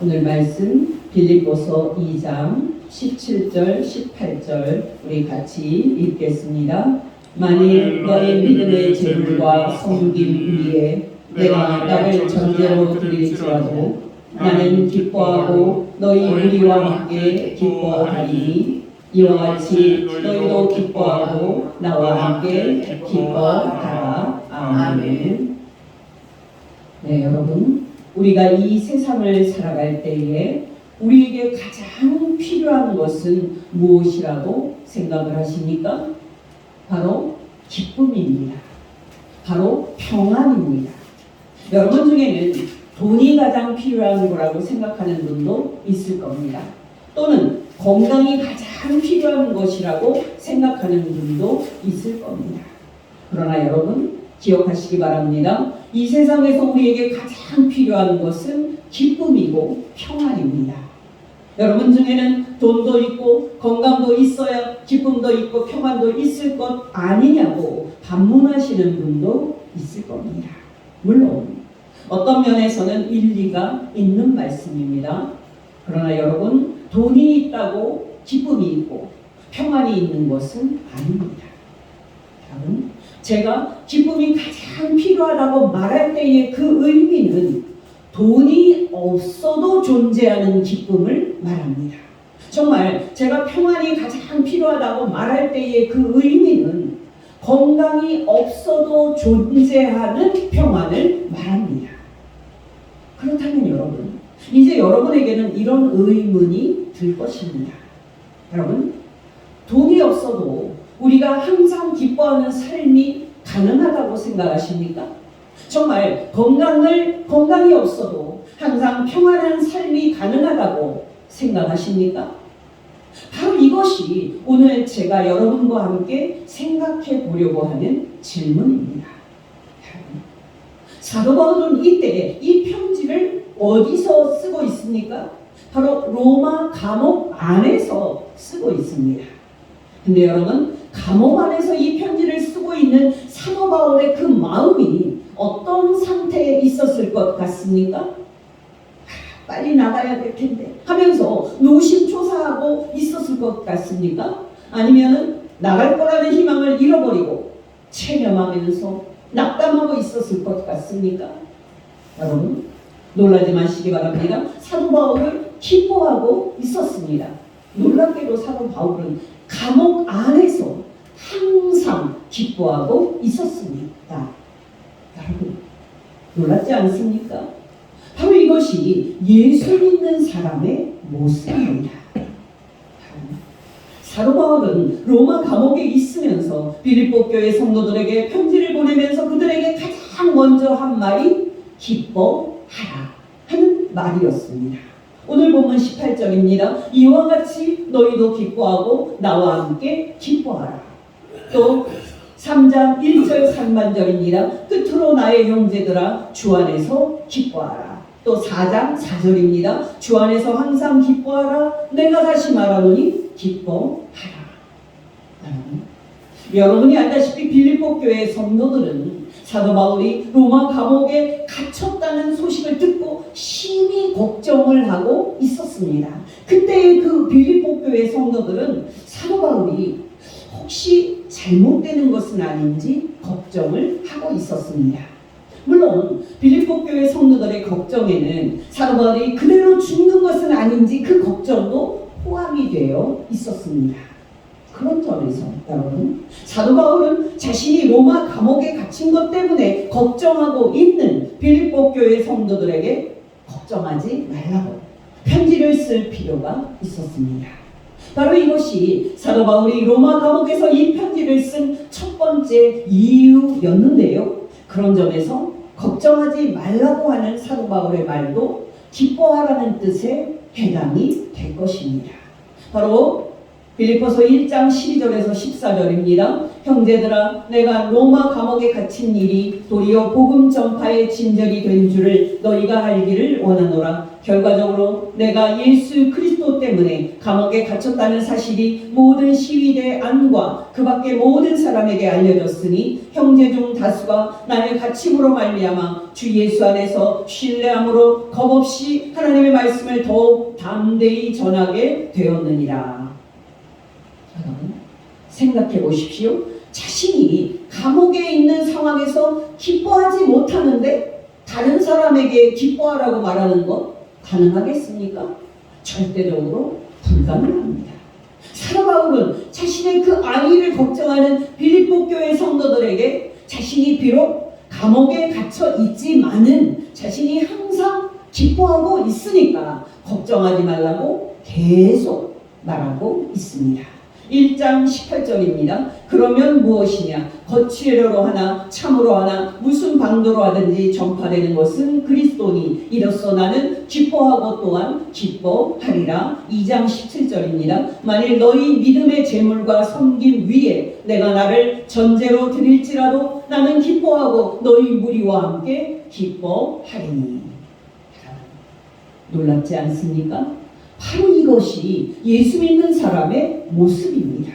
오늘 말씀 빌립보서 2장 17절 18절 우리 같이 읽겠습니다. 만일 너의 믿음의 재물과 섬김 위에 내가 나를 전제로 드릴지라도 나는 기뻐하고 너희 우리와 함께 기뻐하리니 이와 같이 너희도 기뻐하고 나와 함께 기뻐하라. 아멘. 네, 여러분, 우리가 이 세상을 살아갈 때에 우리에게 가장 필요한 것은 무엇이라고 생각을 하십니까? 바로 기쁨입니다. 바로 평안입니다. 여러분 중에는 돈이 가장 필요한 거라고 생각하는 분도 있을 겁니다. 또는 건강이 가장 필요한 것이라고 생각하는 분도 있을 겁니다. 그러나 여러분 기억하시기 바랍니다. 이 세상에서 우리에게 가장 필요한 것은 기쁨이고 평안입니다. 여러분 중에는 돈도 있고 건강도 있어야 기쁨도 있고 평안도 있을 것 아니냐고 반문하시는 분도 있을 겁니다. 물론 어떤 면에서는 일리가 있는 말씀입니다. 그러나 여러분, 돈이 있다고 기쁨이 있고 평안이 있는 것은 아닙니다. 여러분, 제가 기쁨이 가장 필요하다고 말할 때의 그 의미는 돈이 없어도 존재하는 기쁨을 말합니다. 정말 제가 평안이 가장 필요하다고 말할 때의 그 의미는 건강이 없어도 존재하는 평안을 말합니다. 그렇다면 여러분, 이제 여러분에게는 이런 의문이 들 것입니다. 여러분, 돈이 없어도 우리가 항상 기뻐하는 삶이 가능하다고 생각하십니까? 정말 건강이 없어도 항상 평안한 삶이 가능하다고 생각하십니까? 바로 이것이 오늘 제가 여러분과 함께 생각해 보려고 하는 질문입니다. 사도 바울은 이때 이 편지를 어디서 쓰고 있습니까? 바로 로마 감옥 안에서 쓰고 있습니다. 근데 여러분, 감옥 안에서 이 편지를 쓰고 있는 사도 바울의 그 마음이 어떤 상태에 있었을 것 같습니까? 빨리 나가야 될 텐데 하면서 노심초사하고 있었을 것 같습니까? 아니면은 나갈 거라는 희망을 잃어버리고 체념하면서 낙담하고 있었을 것 같습니까? 여러분, 놀라지 마시기 바랍니다. 사도 바울은 기뻐하고 있었습니다. 놀랍게도 사도 바울은 감옥 안에서 항상 기뻐하고 있었습니다. 여러분, 놀랍지 않습니까? 바로 이것이 예수 믿는 사람의 모습입니다. 사도 바울은 로마 감옥에 있으면서 빌립보 교회 성도들에게 편지를 보내면서 그들에게 가장 먼저 한 말이 기뻐하라 하는 말이었습니다. 오늘 본문 18절입니다. 이와 같이 너희도 기뻐하고 나와 함께 기뻐하라. 또 3장 1절 상반절입니다. 끝으로 나의 형제들아 주 안에서 기뻐하라. 또 4장 4절입니다. 주 안에서 항상 기뻐하라. 내가 다시 말하노니 기뻐하라. 여러분이 알다시피 빌립보 교회의 성도들은 사도 바울이 로마 감옥에 갇혔다는 소식을 듣고 심히 걱정을 하고 있었습니다. 그때의 그 빌립보 교회 성도들은 사도 바울이 혹시 잘못되는 것은 아닌지 걱정을 하고 있었습니다. 물론 빌립보 교회 성도들의 걱정에는 사도 바울이 그대로 죽는 것은 아닌지 그 걱정도 포함이 되어 있었습니다. 그런 점에서 여러분, 사도 바울은 자신이 로마 감옥에 갇힌 것 때문에 걱정하고 있는 빌립보 교회 성도들에게 걱정하지 말라고 편지를 쓸 필요가 있었습니다. 바로 이것이 사도 바울이 로마 감옥에서 이 편지를 쓴 첫 번째 이유였는데요. 그런 점에서 걱정하지 말라고 하는 사도 바울의 말도 기뻐하라는 뜻에 해당이 될 것입니다. 바로 빌립보서 1장 12절에서 14절입니다. 형제들아, 내가 로마 감옥에 갇힌 일이 도리어 복음 전파의 진절이 된 줄을 너희가 알기를 원하노라. 결과적으로 내가 예수 그리스도 때문에 감옥에 갇혔다는 사실이 모든 시위대 안과 그 밖의 모든 사람에게 알려졌으니 형제 중 다수가 나의 갇힘으로 말미암아 주 예수 안에서 신뢰함으로 겁없이 하나님의 말씀을 더욱 담대히 전하게 되었느니라. 여러분, 생각해 보십시오. 자신이 감옥에 있는 상황에서 기뻐하지 못하는데 다른 사람에게 기뻐하라고 말하는 것 가능하겠습니까? 절대적으로 불가능합니다. 사도 바울은 자신의 그 안위를 걱정하는 빌립보 교회 성도들에게 자신이 비록 감옥에 갇혀 있지만은 자신이 항상 기뻐하고 있으니까 걱정하지 말라고 계속 말하고 있습니다. 1장 18절입니다. 그러면 무엇이냐? 거칠어로 하나 참으로 하나 무슨 방도로 하든지 전파되는 것은 그리스도니 이로써 나는 기뻐하고 또한 기뻐하리라. 2장 17절입니다. 만일 너희 믿음의 재물과 섬김 위에 내가 나를 전제로 드릴지라도 나는 기뻐하고 너희 무리와 함께 기뻐하리니. 놀랍지 않습니까? 바로 이것이 예수 믿는 사람의 모습입니다.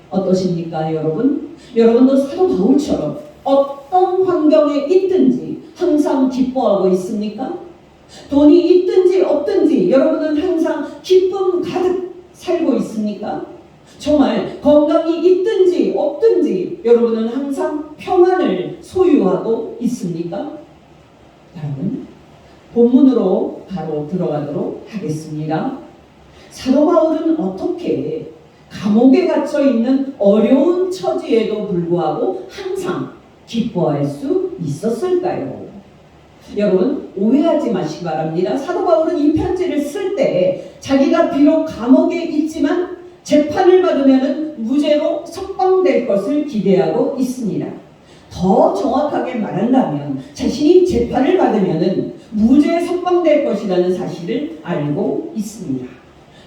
어떠십니까, 여러분? 여러분도 사도 바울처럼 어떤 환경에 있든지 항상 기뻐하고 있습니까? 돈이 있든지 없든지 여러분은 항상 기쁨 가득 살고 있습니까? 정말 건강이 있든지 없든지 여러분은 항상 평안을 소유하고 있습니까? 여러분, 본문으로 바로 들어가도록 하겠습니다. 사도 바울은 어떻게 감옥에 갇혀 있는 어려운 처지에도 불구하고 항상 기뻐할 수 있었을까요? 여러분, 오해하지 마시기 바랍니다. 사도 바울은 이 편지를 쓸 때 자기가 비록 감옥에 있지만 재판을 받으면 무죄로 석방될 것을 기대하고 있습니다. 더 정확하게 말한다면 자신이 재판을 받으면 무죄 석방될 것이라는 사실을 알고 있습니다.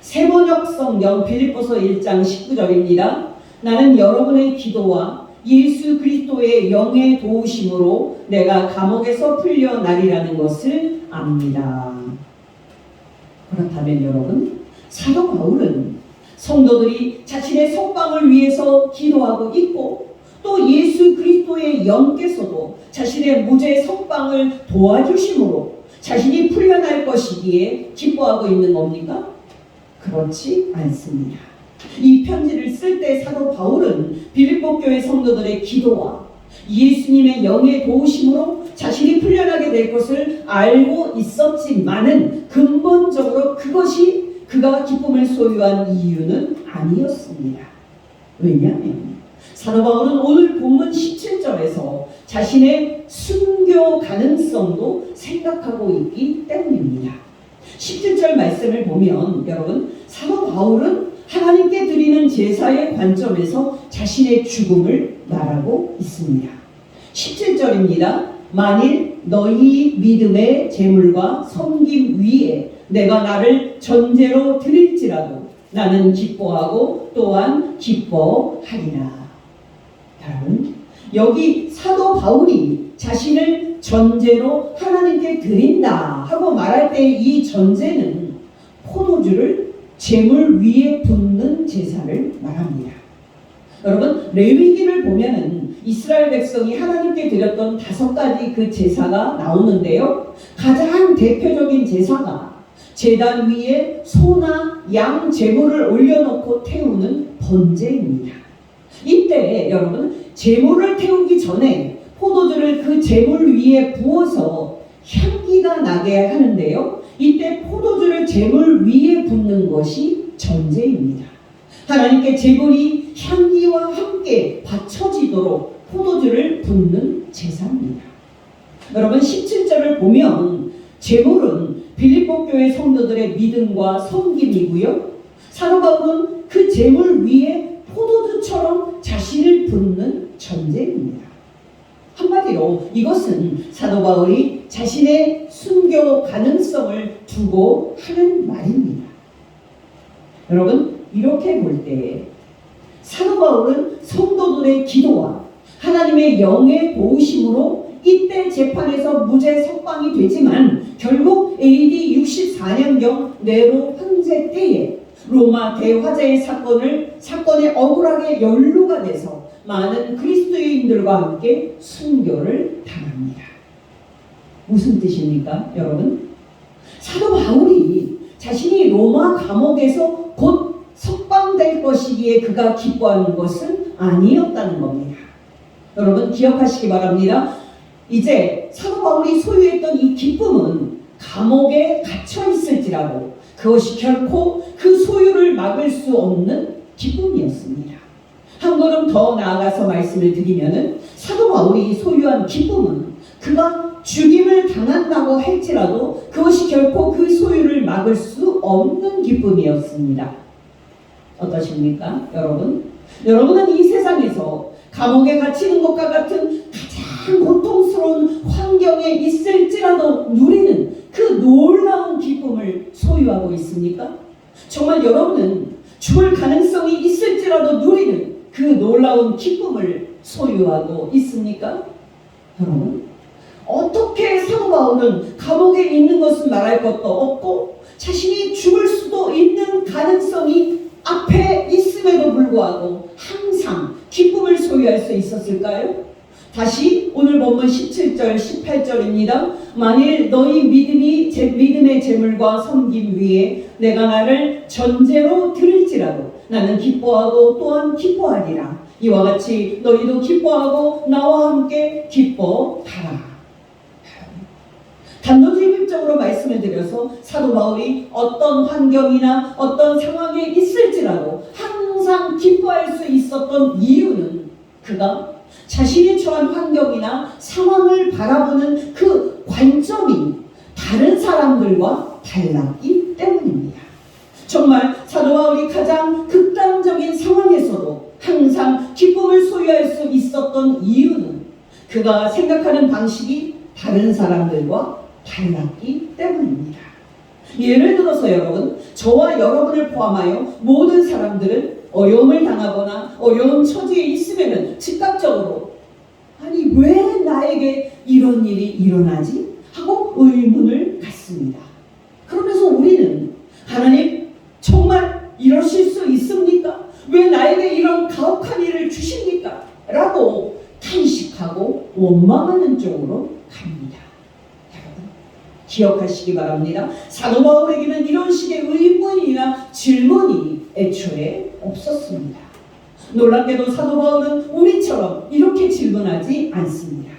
세번역 성경 빌립보서 1장 19절입니다. 나는 여러분의 기도와 예수 그리스도의 영의 도우심으로 내가 감옥에서 풀려나리라는 것을 압니다. 그렇다면 여러분, 사도 바울은 성도들이 자신의 석방을 위해서 기도하고 있고 또 예수 그리스도의 영께서도 자신의 무죄 석방을 도와주심으로 자신이 풀려날 것이기에 기뻐하고 있는 겁니까? 그렇지 않습니다. 이 편지를 쓸 때 사도 바울은 빌립보 교회 성도들의 기도와 예수님의 영의 도우심으로 자신이 풀려나게 될 것을 알고 있었지만은 근본적으로 그것이 그가 기쁨을 소유한 이유는 아니었습니다. 왜냐하면 사도 바울은 오늘 본문 17절에서 자신의 순교 가능성도 생각하고 있기 때문입니다. 17절 말씀을 보면 여러분, 사도 바울은 하나님께 드리는 제사의 관점에서 자신의 죽음을 말하고 있습니다. 17절입니다. 만일 너희 믿음의 재물과 섬김 위에 내가 나를 전제로 드릴지라도 나는 기뻐하고 또한 기뻐하리라. 여러분, 여기 사도 바울이 자신을 전제로 하나님께 드린다 하고 말할 때 이 전제는 포도주를 제물 위에 붓는 제사를 말합니다. 여러분, 레위기를 보면은 이스라엘 백성이 하나님께 드렸던 5가지 그 제사가 나오는데요. 가장 대표적인 제사가 제단 위에 소나 양 제물을 올려놓고 태우는 번제입니다. 이때 여러분, 제물을 태우기 전에 포도주를 그 제물 위에 부어서 향기가 나게 하는데요. 이때 포도주를 제물 위에 붓는 것이 전제입니다. 하나님께 제물이 향기와 함께 바쳐지도록 포도주를 붓는 제사입니다. 여러분, 17절을 보면 제물은 빌립보 교회 성도들의 믿음과 섬김이고요. 사도 바울은 그 제물 위에 포도주처럼 자신을 붓는 전제입니다. 한마디로 이것은 사도 바울이 자신의 순교 가능성을 두고 하는 말입니다. 여러분, 이렇게 볼 때에 사도 바울은 성도들의 기도와 하나님의 영의 도우심으로 이때 재판에서 무죄 석방이 되지만 결국 AD 64년경 네로 황제 때에 로마 대화재의 사건에 억울하게 연루가 돼서 많은 그리스도인들과 함께 순교를 당합니다. 무슨 뜻입니까, 여러분? 사도 바울이 자신이 로마 감옥에서 곧 석방될 것이기에 그가 기뻐하는 것은 아니었다는 겁니다. 여러분 기억하시기 바랍니다. 이제 사도 바울이 소유했던 이 기쁨은 감옥에 갇혀 있을지라도 그것이 결코 그 소유를 막을 수 없는 기쁨이었습니다. 한 걸음 더 나아가서 말씀을 드리면은 사도 바울이 소유한 기쁨은 그가 죽임을 당한다고 할지라도 그것이 결코 그 소유를 막을 수 없는 기쁨이었습니다. 어떠십니까, 여러분? 여러분은 이 세상에서 감옥에 갇히는 것과 같은 가장 고통스러운 환경에 있을지라도 누리는 그 놀라운 기쁨을 소유하고 있습니까? 정말 여러분은 죽을 가능성이 있을지라도 누리는 그 놀라운 기쁨을 소유하고 있습니까? 여러분, 어떻게 사도 바울은 감옥에 있는 것은 말할 것도 없고 자신이 죽을 수도 있는 가능성이 앞에 있음에도 불구하고 항상 기쁨을 소유할 수 있었을까요? 다시 오늘 본문 17절 18절입니다. 만일 너희 믿음의 재물과 섬김 위에 내가 나를 전제로 드릴지라도 나는 기뻐하고 또한 기뻐하리라. 이와 같이 너희도 기뻐하고 나와 함께 기뻐하라. 단도직입적으로 말씀을 드려서 사도 바울이 어떤 환경이나 어떤 상황에 있을지라도 항상 기뻐할 수 있었던 이유는 그가 자신이 처한 환경이나 상황을 바라보는 그 관점이 다른 사람들과 달랐기 때문입니다. 정말 사도 바울이 가장 극단적인 상황에서도 항상 기쁨을 소유할 수 있었던 이유는 그가 생각하는 방식이 다른 사람들과 달랐기 때문입니다. 예를 들어서 여러분, 저와 여러분을 포함하여 모든 사람들은 어려움을 당하거나 어려운 처지에 있으면 즉각적으로 아니 왜 나에게 이런 일이 일어나지? 하고 의문을 갖습니다. 그러면서 우리는 하나님 정말 이러실 수 있습니까? 왜 나에게 이런 가혹한 일을 주십니까? 라고 탄식하고 원망하는 쪽으로 갑니다. 기억하시기 바랍니다. 사도 바울에게는 이런 식의 의문이나 질문이 애초에 없었습니다. 놀랍게도 사도 바울은 우리처럼 이렇게 질문하지 않습니다.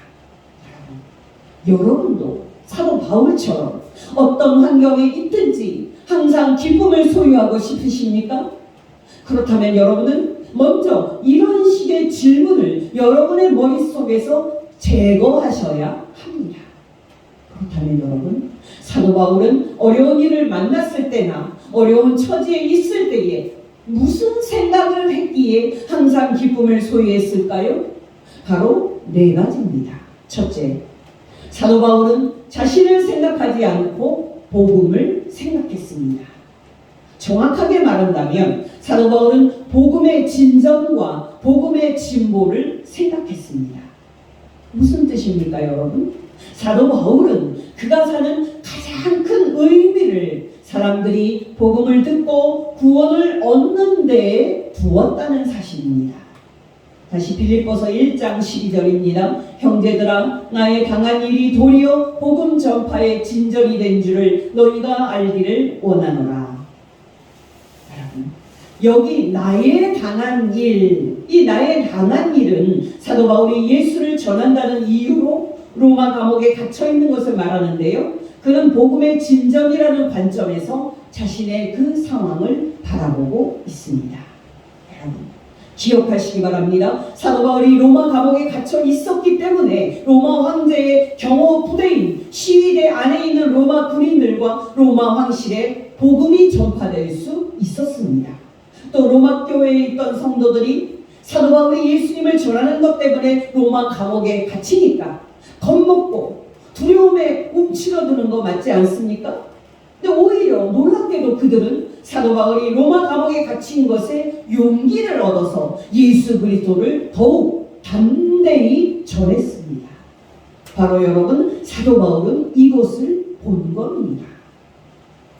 여러분도 사도 바울처럼 어떤 환경에 있든지 항상 기쁨을 소유하고 싶으십니까? 그렇다면 여러분은 먼저 이런 식의 질문을 여러분의 머릿속에서 제거하셔야 합니다. 그렇다면 여러분, 사도 바울은 어려운 일을 만났을 때나 어려운 처지에 있을 때에 무슨 생각을 했기에 항상 기쁨을 소유했을까요? 바로 네 가지입니다. 첫째, 사도 바울은 자신을 생각하지 않고 복음을 생각했습니다. 정확하게 말한다면 사도 바울은 복음의 진전과 복음의 진보를 생각했습니다. 무슨 뜻입니까, 여러분? 사도 바울은 그가 사는 가장 큰 의미를 사람들이 복음을 듣고 구원을 얻는 데에 두었다는 사실입니다. 다시 빌립보서 1장 12절입니다. 형제들아, 나의 당한 일이 도리어 복음 전파의 진전이 된 줄을 너희가 알기를 원하노라. 여러분, 여기 나의 당한 일, 이 나의 당한 일은 사도 바울이 예수를 전한다는 이유로 로마 감옥에 갇혀 있는 것을 말하는데요. 그는 복음의 진전이라는 관점에서 자신의 그 상황을 바라보고 있습니다. 여러분, 기억하시기 바랍니다. 사도 바울이 로마 감옥에 갇혀 있었기 때문에 로마 황제의 경호 부대인 시위대 안에 있는 로마 군인들과 로마 황실에 복음이 전파될 수 있었습니다. 또 로마 교회에 있던 성도들이 사도 바울이 예수님을 전하는 것 때문에 로마 감옥에 갇히니까 겁먹고 두려움에 움츠러드는 거 맞지 않습니까? 근데 오히려 놀랍게도 그들은 사도 바울이 로마 감옥에 갇힌 것에 용기를 얻어서 예수 그리스도를 더욱 담대히 전했습니다. 바로 여러분, 사도 바울은 이것을 본 겁니다.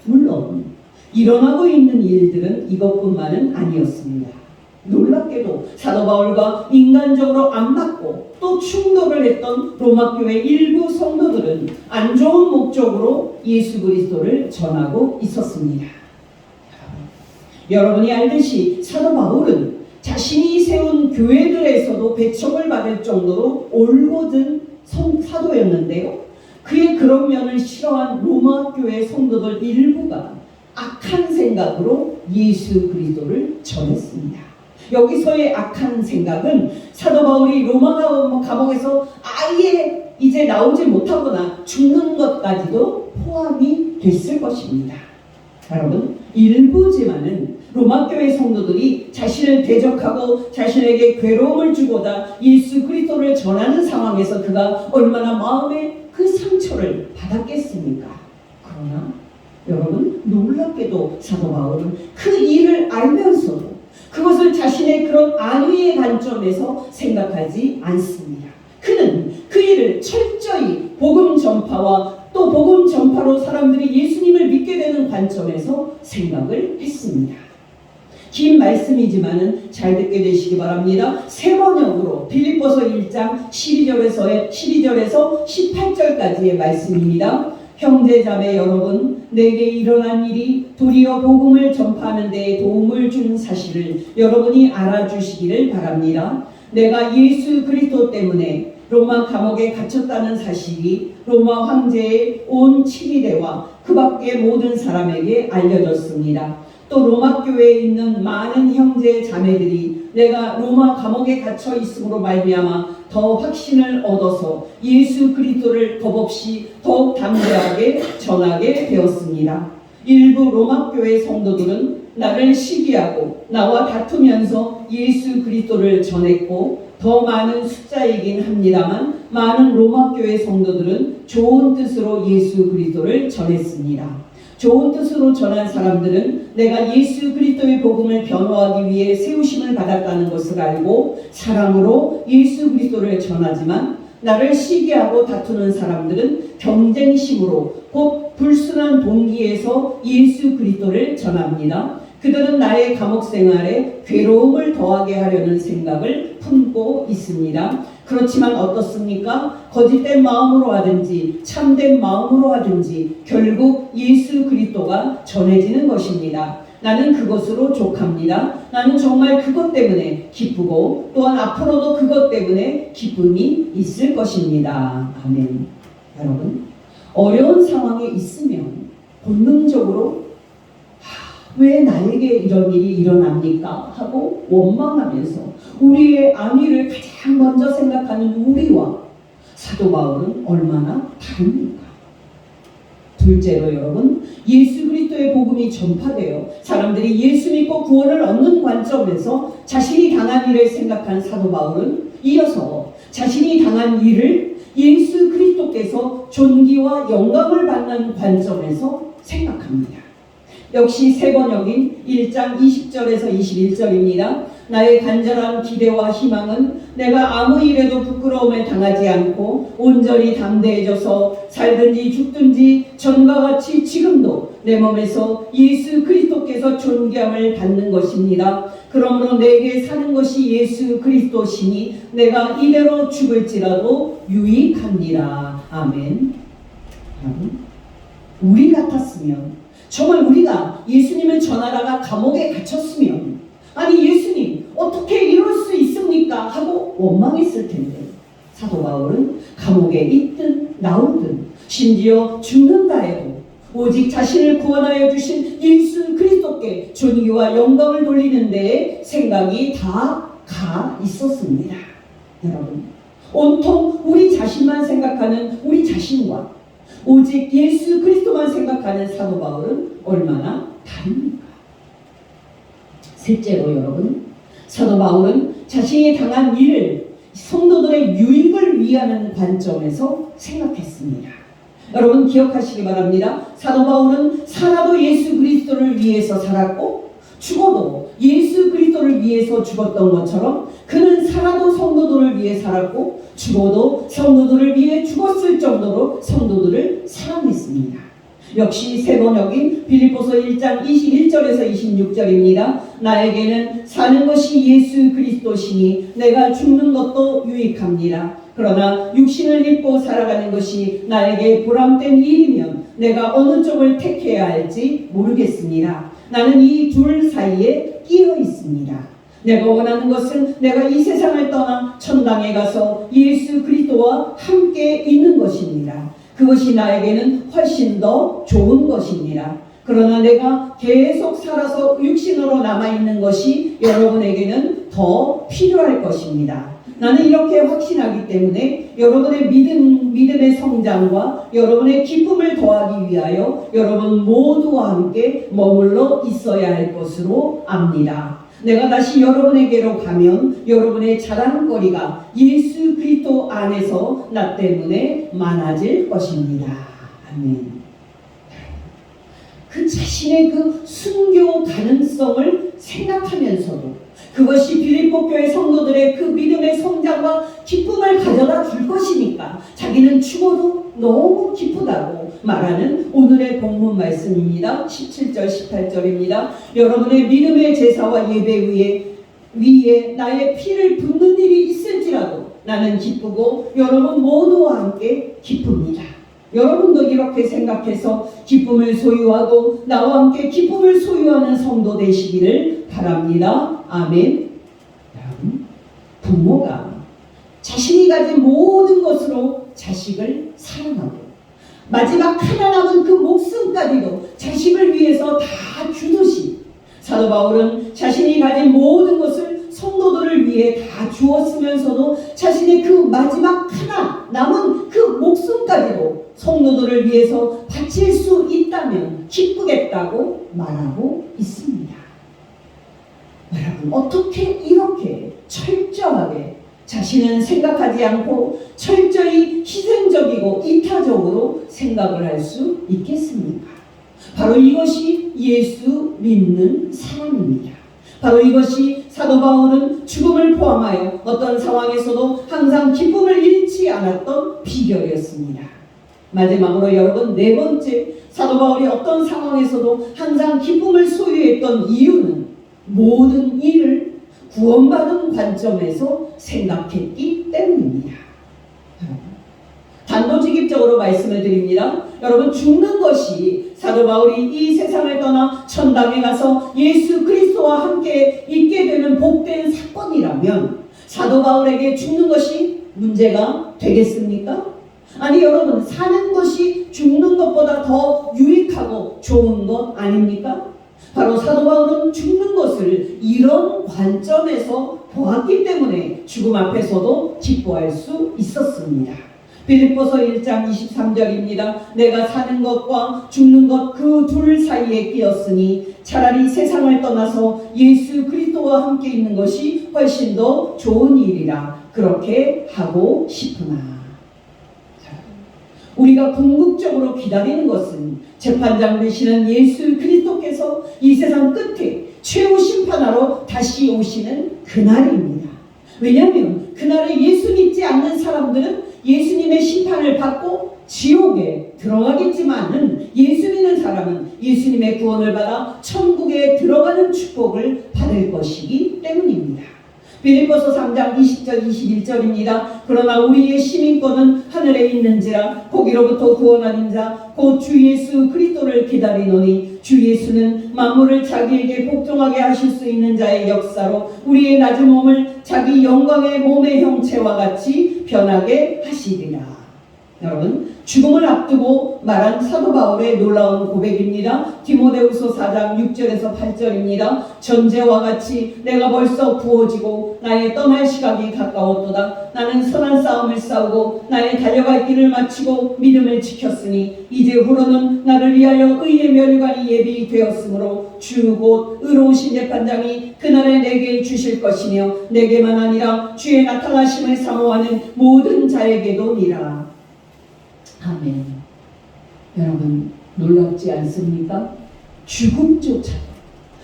물론 일어나고 있는 일들은 이것뿐만은 아니었습니다. 놀랍게도 사도 바울과 인간적으로 안 맞고 또 충돌을 했던 로마 교회 일부 성도들은 안 좋은 목적으로 예수 그리스도를 전하고 있었습니다. 여러분이 알듯이 사도 바울은 자신이 세운 교회들에서도 배척을 받을 정도로 올곧은 사도였는데요. 그의 그런 면을 싫어한 로마 교회 성도들 일부가 악한 생각으로 예수 그리스도를 전했습니다. 여기서의 악한 생각은 사도 바울이 로마 감옥에서 아예 이제 나오지 못하거나 죽는 것까지도 포함이 됐을 것입니다. 여러분, 일부지만은 로마 교회 성도들이 자신을 대적하고 자신에게 괴로움을 주고자 예수 그리스도를 전하는 상황에서 그가 얼마나 마음에 그 상처를 받았겠습니까? 그러나 여러분, 놀랍게도 사도 바울은 그 일을 알면서도 그것을 자신의 그런 안위의 관점에서 생각하지 않습니다. 그는 그 일을 철저히 복음 전파와 또 복음 전파로 사람들이 예수님을 믿게 되는 관점에서 생각을 했습니다. 긴 말씀이지만은 잘 듣게 되시기 바랍니다. 세 번역으로 빌립보서 1장 12절에서 18절까지의 말씀입니다. 형제자매 여러분, 내게 일어난 일이 도리어 복음을 전파하는 데 도움을 준 사실을 여러분이 알아주시기를 바랍니다. 내가 예수 그리스도 때문에 로마 감옥에 갇혔다는 사실이 로마 황제의 온 치리대와 그 밖의 모든 사람에게 알려졌습니다. 또 로마 교회에 있는 많은 형제 자매들이 내가 로마 감옥에 갇혀 있음으로 말미암아 더 확신을 얻어서 예수 그리스도를 겁없이 더욱 담대하게 전하게 되었습니다. 일부 로마 교회 성도들은 나를 시기하고 나와 다투면서 예수 그리스도를 전했고 더 많은 숫자이긴 합니다만 많은 로마 교회 성도들은 좋은 뜻으로 예수 그리스도를 전했습니다. 좋은 뜻으로 전한 사람들은 내가 예수 그리스도의 복음을 변호하기 위해 세우심을 받았다는 것을 알고 사랑으로 예수 그리스도를 전하지만 나를 시기하고 다투는 사람들은 경쟁심으로 곧 불순한 동기에서 예수 그리스도를 전합니다. 그들은 나의 감옥 생활에 괴로움을 더하게 하려는 생각을 품고 있습니다. 그렇지만 어떻습니까? 거짓된 마음으로 하든지 참된 마음으로 하든지 결국 예수 그리스도가 전해지는 것입니다. 나는 그것으로 족합니다. 나는 정말 그것 때문에 기쁘고 또한 앞으로도 그것 때문에 기쁨이 있을 것입니다. 아멘. 여러분, 어려운 상황에 있으면 본능적으로 왜 나에게 이런 일이 일어납니까? 하고 원망하면서 우리의 안위를 가장 먼저 생각하는 우리와 사도 바울은 얼마나 다릅니까? 둘째로 여러분, 예수 그리스도의 복음이 전파되어 사람들이 예수 믿고 구원을 얻는 관점에서 자신이 당한 일을 생각한 사도 바울은 이어서 자신이 당한 일을 예수 그리스도께서 존귀와 영광을 받는 관점에서 생각합니다. 역시 세 번역인 1장 20절에서 21절입니다. 나의 간절한 기대와 희망은 내가 아무 일에도 부끄러움을 당하지 않고 온전히 담대해져서 살든지 죽든지 전과 같이 지금도 내 몸에서 예수 그리스도께서 존귀함을 받는 것입니다. 그러므로 내게 사는 것이 예수 그리스도시니 내가 이대로 죽을지라도 유익합니다. 아멘. 우리 같았으면 정말 우리가 예수님을 전하다가 감옥에 갇혔으면 아니 예수님 어떻게 이럴 수 있습니까? 하고 원망했을 텐데 사도 바울은 감옥에 있든 나오든 심지어 죽는다 해도 오직 자신을 구원하여 주신 예수 그리스도께 존귀와 영광을 돌리는 데에 생각이 다 가 있었습니다. 여러분, 온통 우리 자신만 생각하는 우리 자신과 오직 예수 그리스도만 생각하는 사도 바울은 얼마나 다릅니까? 셋째로 여러분, 사도 바울은 자신이 당한 일을 성도들의 유익을 위하는 관점에서 생각했습니다. 여러분 기억하시기 바랍니다. 사도 바울은 살아도 예수 그리스도를 위해서 살았고 죽어도 예수 그리스도를 위해서 죽었던 것처럼 그는 살아도 성도들을 위해 살았고 죽어도 성도들을 위해 죽었을 정도로 성도들을 사랑했습니다. 역시 세 번역인 빌립보서 1장 21절에서 26절입니다. 나에게는 사는 것이 예수 그리스도시니 내가 죽는 것도 유익합니다. 그러나 육신을 입고 살아가는 것이 나에게 보람된 일이면 내가 어느 쪽을 택해야 할지 모르겠습니다. 나는 이 둘 사이에 끼어 있습니다. 내가 원하는 것은 내가 이 세상을 떠나 천당에 가서 예수 그리스도와 함께 있는 것입니다. 그것이 나에게는 훨씬 더 좋은 것입니다. 그러나 내가 계속 살아서 육신으로 남아있는 것이 여러분에게는 더 필요할 것입니다. 나는 이렇게 확신하기 때문에 여러분의 믿음의 성장과 여러분의 기쁨을 더하기 위하여 여러분 모두와 함께 머물러 있어야 할 것으로 압니다. 내가 다시 여러분에게로 가면 여러분의 자랑거리가 예수 그리스도 안에서 나 때문에 많아질 것입니다. 아멘. 그 자신의 그 순교 가능성을 생각하면서도 그것이 빌립보 교회 성도들의 그 믿음의 성장과 기쁨을 가져다 줄 것이니까 자기는 죽어도 너무 기쁘다고 말하는 오늘의 본문 말씀입니다. 17절 18절입니다. 여러분의 믿음의 제사와 예배 위에 나의 피를 붓는 일이 있을지라도 나는 기쁘고 여러분 모두와 함께 기쁩니다. 여러분도 이렇게 생각해서 기쁨을 소유하고 나와 함께 기쁨을 소유하는 성도 되시기를 바랍니다. 아멘. 여러분, 부모가 자신이 가진 모든 것으로 자식을 사랑하고 마지막 하나 남은 그 목숨까지도 자식을 위해서 다 주듯이 사도 바울은 자신이 가진 모든 것을 성도들을 위해 다 주었으면서도 자신의 그 마지막 하나 남은 그 목숨까지도 성도들을 위해서 바칠 수 있다면 기쁘겠다고 말하고 있습니다. 여러분, 어떻게 이렇게 철저하게 자신은 생각하지 않고 철저히 희생적이고 이타적으로 생각을 할 수 있겠습니까? 바로 이것이 예수 믿는 사람입니다. 바로 이것이 사도 바울은 죽음을 포함하여 어떤 상황에서도 항상 기쁨을 잃지 않았던 비결이었습니다. 마지막으로 여러분, 네 번째, 사도 바울이 어떤 상황에서도 항상 기쁨을 소유했던 이유는 모든 일을 구원받은 관점에서 생각했기 때문입니다. 단도직입적으로 말씀을 드립니다. 여러분, 죽는 것이 사도 바울이 이 세상을 떠나 천당에 가서 예수 그리스도와 함께 있게 되는 복된 사건이라면 사도 바울에게 죽는 것이 문제가 되겠습니까? 아니, 여러분, 사는 것이 죽는 것보다 더 유익하고 좋은 것 아닙니까? 바로 사도 바울은 죽는 것을 이런 관점에서 보았기 때문에 죽음 앞에서도 기뻐할 수 있었습니다. 빌립보서 1장 23절입니다. 내가 사는 것과 죽는 것 그 둘 사이에 끼었으니 차라리 세상을 떠나서 예수 그리스도와 함께 있는 것이 훨씬 더 좋은 일이라 그렇게 하고 싶으나. 우리가 궁극적으로 기다리는 것은 재판장 되시는 예수 그리스도께서 이 세상 끝에 최후 심판하러 다시 오시는 그날입니다. 왜냐하면 그날에 예수 믿지 않는 사람들은 예수님의 심판을 받고 지옥에 들어가겠지만은 예수 믿는 사람은 예수님의 구원을 받아 천국에 들어가는 축복을 받을 것이기 때문입니다. 빌립보서 3장 20절 21절입니다. 그러나 우리의 시민권은 하늘에 있는지라 거기로부터 구원하는 자 곧 주 예수 그리스도를 기다리노니 주 예수는 만물을 자기에게 복종하게 하실 수 있는 자의 역사로 우리의 낮은 몸을 자기 영광의 몸의 형체와 같이 변하게 하시리라. 여러분, 죽음을 앞두고 말한 사도 바울의 놀라운 고백입니다. 디모데후서 4장 6절에서 8절입니다. 전제와 같이 내가 벌써 부어지고 나의 떠날 시각이 가까웠도다. 나는 선한 싸움을 싸우고 나의 달려갈 길을 마치고 믿음을 지켰으니 이제 후로는 나를 위하여 의의 면류관이 예비되었으므로 주 곧 의로우신 재판장이 그날에 내게 주실 것이며 내게만 아니라 주의 나타나심을 사모하는 모든 자에게도니라. 아멘. 여러분 놀랍지 않습니까? 죽음조차도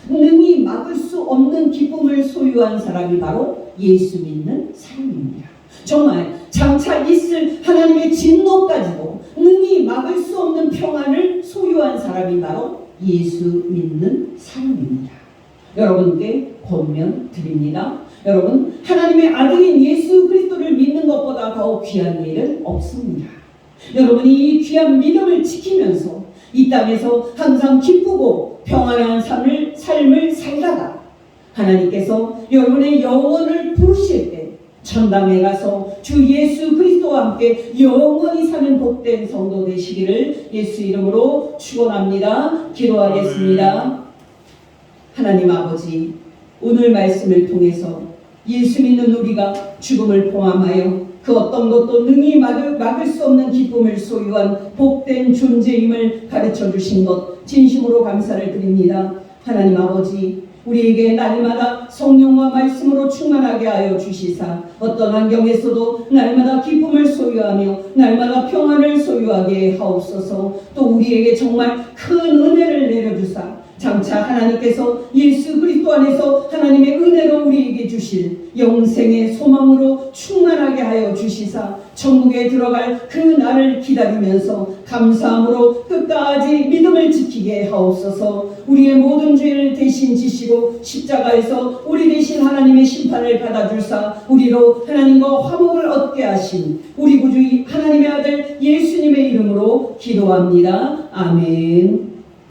능히 막을 수 없는 기쁨을 소유한 사람이 바로 예수 믿는 사람입니다. 정말 장차 있을 하나님의 진노까지도 능히 막을 수 없는 평안을 소유한 사람이 바로 예수 믿는 사람입니다. 여러분께 권면 드립니다. 여러분, 하나님의 아들인 예수 그리스도를 믿는 것보다 더 귀한 일은 없습니다. 여러분이 이 귀한 믿음을 지키면서 이 땅에서 항상 기쁘고 평안한 삶을 살다가 하나님께서 여러분의 영혼을 부르실 때 천당에 가서 주 예수 그리스도와 함께 영원히 사는 복된 성도 되시기를 예수 이름으로 축원합니다. 기도하겠습니다. 하나님 아버지, 오늘 말씀을 통해서 예수 믿는 우리가 죽음을 포함하여 그 어떤 것도 능히 막을 수 없는 기쁨을 소유한 복된 존재임을 가르쳐 주신 것 진심으로 감사를 드립니다. 하나님 아버지, 우리에게 날마다 성령과 말씀으로 충만하게 하여 주시사 어떤 환경에서도 날마다 기쁨을 소유하며 날마다 평안을 소유하게 하옵소서. 또 우리에게 정말 큰 은혜를 내려주사 장차 하나님께서 예수 그리스도 안에서 하나님의 은혜로 우리에게 주실 영생의 소망으로 충만하게 하여 주시사 천국에 들어갈 그 날을 기다리면서 감사함으로 끝까지 믿음을 지키게 하옵소서. 우리의 모든 죄를 대신 지시고 십자가에서 우리 대신 하나님의 심판을 받아줄사 우리로 하나님과 화목을 얻게 하신 우리 구주 하나님의 아들 예수님의 이름으로 기도합니다. 아멘.